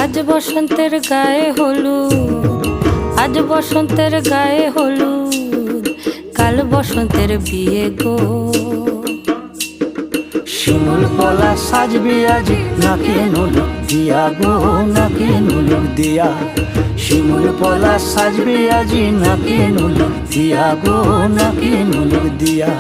আজ বসন্তের গায়ে হলুদ, আজ বসন্তের গায়ে হলুদ, কাল বসন্তের বিয়ে গো। শিমুল পলা সাজবে আজি নাকে নুলুক দিয়া গো, নাকে নুলুক দিয়া। শিমুল পলা সাজবে আজি নাকে নুলুক দিয়া গো, নাকে নুলুক দিয়া।